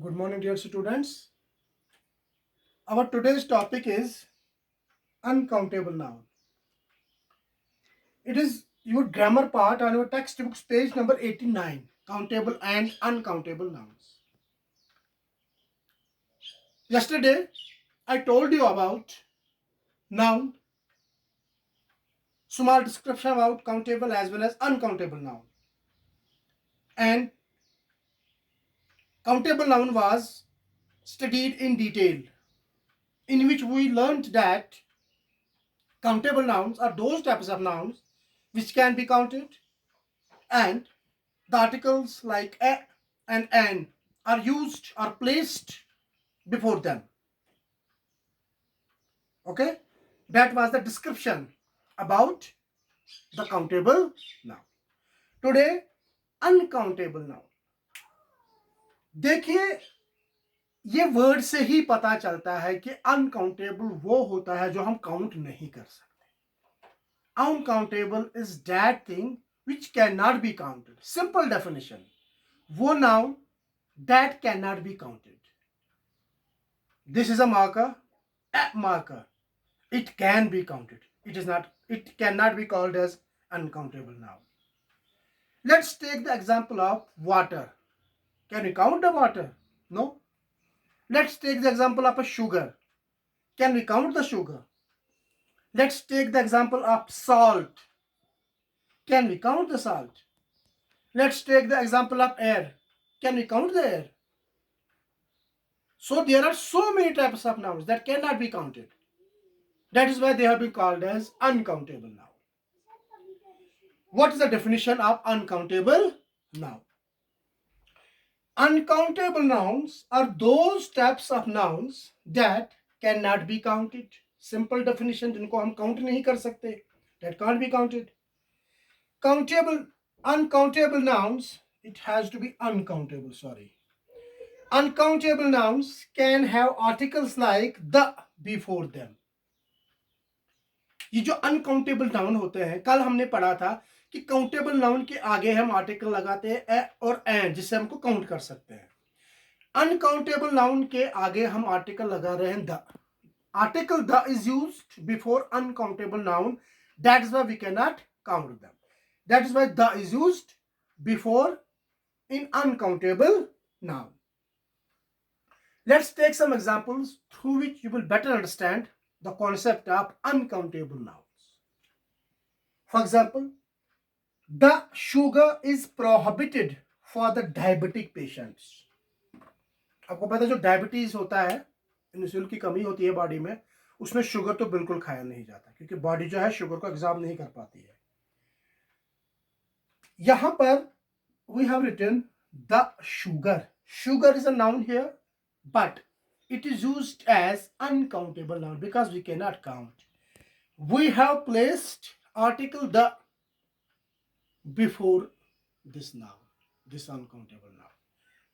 Good morning, dear students. Our today's topic is uncountable noun. It is your grammar part on your textbooks, page number 89, countable and uncountable nouns. Yesterday, I told you about noun, small description about countable as well as uncountable noun. And countable noun was studied in detail, in which we learned that countable nouns are those types of nouns which can be counted, and the articles like a and an are used or placed before them. Okay, that was the description about the countable noun. Today, uncountable noun. देखिए, ये word से ही पता चलता है कि uncountable वो होता है जो हम काउंट नहीं कर सकते. Uncountable is that thing which cannot be counted. Simple definition. वो noun that cannot be counted. This is a marker, a marker. It can be counted. It cannot be called as uncountable noun. Let's take the example of water. Can we count the water? No. Let's take the example of a sugar. Can we count the sugar? Let's take the example of salt. Can we count the salt? Let's take the example of air. Can we count the air? So there are so many types of nouns that cannot be counted. That is why they have been called as uncountable noun. What is the definition of uncountable noun? Uncountable nouns are those types of nouns that cannot be counted. Simple definition, जिनको हम count नहीं कर सकते, that can't be counted. Uncountable nouns, it has to be uncountable, sorry. Uncountable nouns can have articles like the before them. ये जो uncountable noun होते हैं, कल हमने पढ़ा था कि काउंटेबल नाउन के आगे हम आर्टिकल लगाते हैं ए और एन, जिससे हमको काउंट कर सकते हैं. अनकाउंटेबल नाउन के आगे हम आर्टिकल लगा रहे हैं the. Article the is used before uncountable noun. That is why we can not count them. That is why the is used before in uncountable noun. Let's take some examples through which you will better understand the concept of uncountable nouns. For example, the sugar is prohibited for the diabetic patients. आपको पता है जो diabetes होता है, insulin की कमी होती है बॉडी में, उसमें शुगर तो बिल्कुल खाया नहीं जाता क्योंकि बॉडी जो है शुगर को एब्जॉर्ब नहीं कर पाती है. यहां पर we have written the sugar. Sugar is a noun here, but it is used as uncountable noun because we cannot count. We have placed article the before this noun, this uncountable noun.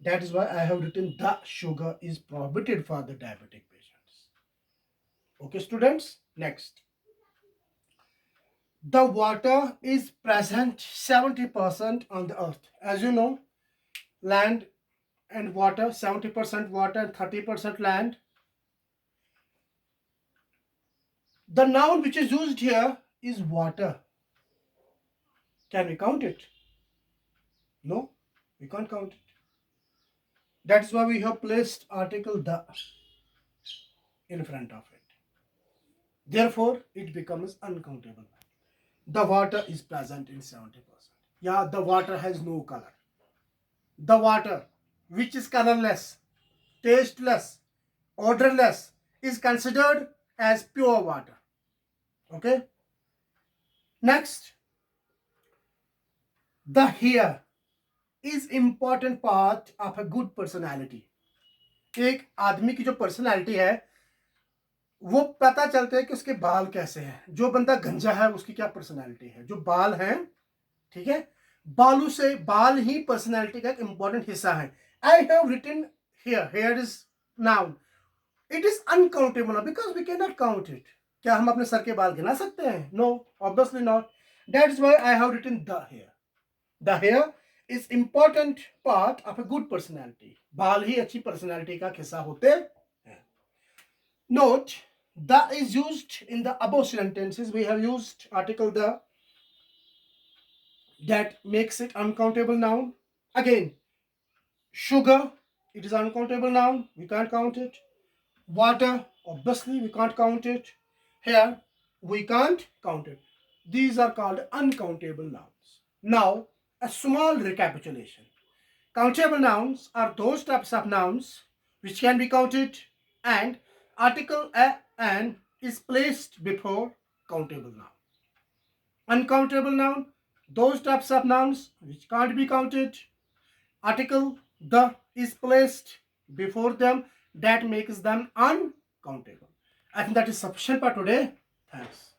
That is why I have written the sugar is prohibited for the diabetic patients. Okay, students, next. The water is present 70% on the earth. As you know, land and water, 70% water and 30% land. The noun which is used here is water. Can we count it? No, we can't count it. That's why we have placed article the in front of it. Therefore, it becomes uncountable. The water is present in 70%. Yeah, the water has no color. The water which is colorless, tasteless, odorless is considered as pure water. Okay. Next, the hair is important part of a good personality. एक आदमी की जो personality है वो पता चलता है कि उसके बाल कैसे हैं. जो बंदा गंजा है उसकी क्या पर्सनालिटी है. जो बाल हैं, ठीक है, बालों से, बाल ही पर्सनालिटी का एक इंपॉर्टेंट हिस्सा है. I have written here, here is noun. It is uncountable because we can not count it. क्या हम अपने सर के बाल गिना सकते हैं? No, obviously not. That is why I have written the hair. The hair is important part of a good personality. बाल ही अच्छी personality का हिस्सा होते हैं. Note, the is used in the above sentences. We have used article the that makes it uncountable noun. Again, sugar, it is uncountable noun. We can't count it. Water, obviously we can't count it. Here, we can't count it. These are called uncountable nouns. Now, a small recapitulation. Countable nouns are those types of nouns which can be counted, and article a an is placed before countable noun. Uncountable noun, those types of nouns which can't be counted, article the is placed before them, that makes them uncountable. I think that is sufficient for today. Thanks.